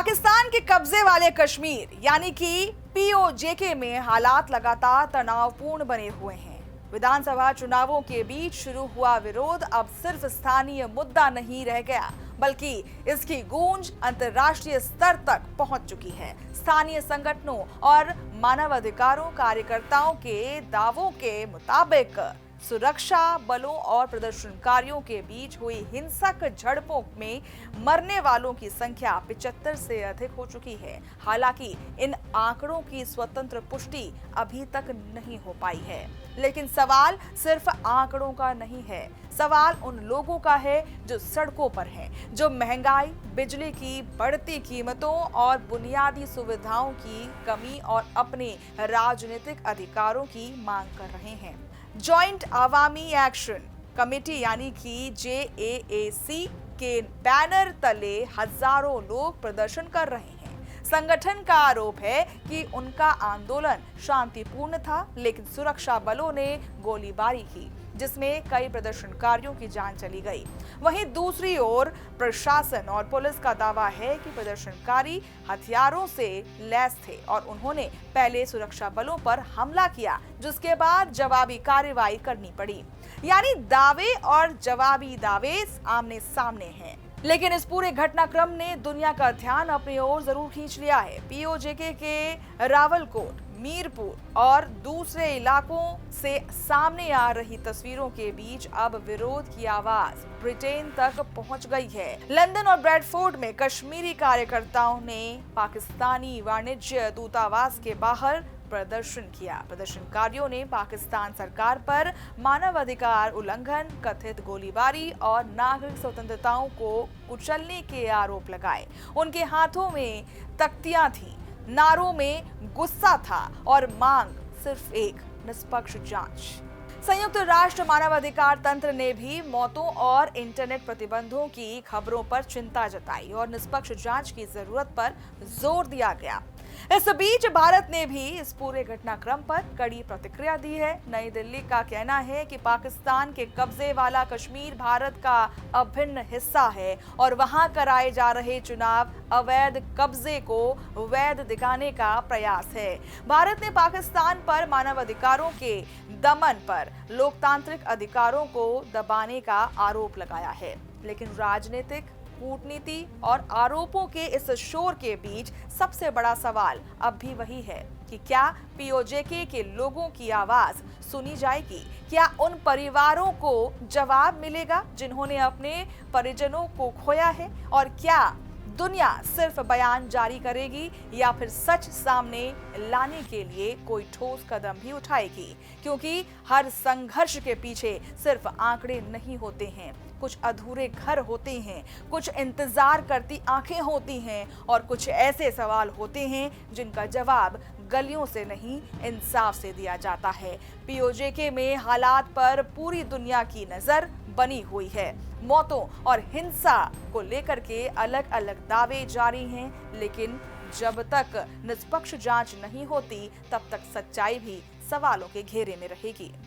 पाकिस्तान के कब्जे वाले कश्मीर यानी कि पीओजेके में हालात लगातार तनावपूर्ण बने हुए हैं। विधानसभा चुनावों के बीच शुरू हुआ विरोध अब सिर्फ स्थानीय मुद्दा नहीं रह गया, बल्कि इसकी गूंज अंतर्राष्ट्रीय स्तर तक पहुंच चुकी है। स्थानीय संगठनों और मानवाधिकारों कार्यकर्ताओं के दावों के मुताबिक सुरक्षा बलों और प्रदर्शनकारियों के बीच हुई हिंसक झड़पों में मरने वालों की संख्या 75 से अधिक हो चुकी है। हालांकि इन आंकड़ों की स्वतंत्र पुष्टि अभी तक नहीं हो पाई है, लेकिन सवाल सिर्फ आंकड़ों का नहीं है। सवाल उन लोगों का है जो सड़कों पर हैं, जो महंगाई, बिजली की बढ़ती कीमतों और बुनियादी सुविधाओं की कमी और अपने राजनीतिक अधिकारों की मांग कर रहे हैं। जॉइंट अवामी एक्शन कमेटी यानी कि JAAC के बैनर तले हजारों लोग प्रदर्शन कर रहे हैं। संगठन का आरोप है कि उनका आंदोलन शांतिपूर्ण था, लेकिन सुरक्षा बलों ने गोलीबारी की, जिसमें कई प्रदर्शनकारियों की जान चली गई। वहीं दूसरी ओर प्रशासन और पुलिस का दावा है कि प्रदर्शनकारी हथियारों से लैस थे और उन्होंने पहले सुरक्षा बलों पर हमला किया, जिसके बाद जवाबी कार्रवाई करनी पड़ी। यानी दावे और जवाबी दावे आमने सामने हैं। लेकिन इस पूरे घटनाक्रम ने दुनिया का ध्यान अपनी ओर जरूर खींच लिया है। पीओजेके के रावलकोट, मीरपुर और दूसरे इलाकों से सामने आ रही तस्वीरों के बीच अब विरोध की आवाज ब्रिटेन तक पहुंच गई है। लंदन और ब्रैडफोर्ड में कश्मीरी कार्यकर्ताओं ने पाकिस्तानी वाणिज्य दूतावास के बाहर प्रदर्शन किया। प्रदर्शनकारियों ने पाकिस्तान सरकार पर मानवाधिकार उल्लंघन, कथित गोलीबारी और नागरिक स्वतंत्रताओं को कुचलने के आरोप लगाए। उनके हाथों में तख्तियां थीं, नारों में गुस्सा था और मांग सिर्फ एक निष्पक्ष जांच। संयुक्त राष्ट्र मानवाधिकार तंत्र ने भी मौतों और इंटरनेट प्रतिबंधों की खबरों पर चिंता जताई और निष्पक्ष जांच की जरूरत पर जोर दिया गया। इस बीच भारत ने भी इस पूरे घटनाक्रम पर कड़ी प्रतिक्रिया दी है। नई दिल्ली का कहना है कि पाकिस्तान के कब्जे वाला कश्मीर भारत का अभिन्न हिस्सा है और वहां कराए जा रहे चुनाव अवैध कब्जे को वैध दिखाने का प्रयास है। भारत ने पाकिस्तान पर मानवाधिकारों के दमन पर लोकतांत्रिक अधिकारों को दबाने का आरोप लगाया है, लेकिन राजनीतिक कूटनीति और आरोपों के इस शोर के बीच सबसे बड़ा सवाल अब भी वही है कि क्या पीओजेके के लोगों की आवाज सुनी जाएगी? क्या उन परिवारों को जवाब मिलेगा जिन्होंने अपने परिजनों को खोया है? और क्या दुनिया सिर्फ बयान जारी करेगी या फिर सच सामने लाने के लिए कोई ठोस कदम भी उठाएगी? क्योंकि हर संघर्ष के पीछे सिर्फ आंकड़े नहीं होते हैं, कुछ अधूरे घर होते हैं, कुछ इंतजार करती आंखें होती हैं और कुछ ऐसे सवाल होते हैं जिनका जवाब गलियों से नहीं, इंसाफ से दिया जाता है। पीओजेके में हालात पर पूरी दुनिया की नजर बनी हुई है। मौतों और हिंसा को लेकर के अलग अलग दावे जारी हैं, लेकिन जब तक निष्पक्ष जांच नहीं होती, तब तक सच्चाई भी सवालों के घेरे में रहेगी।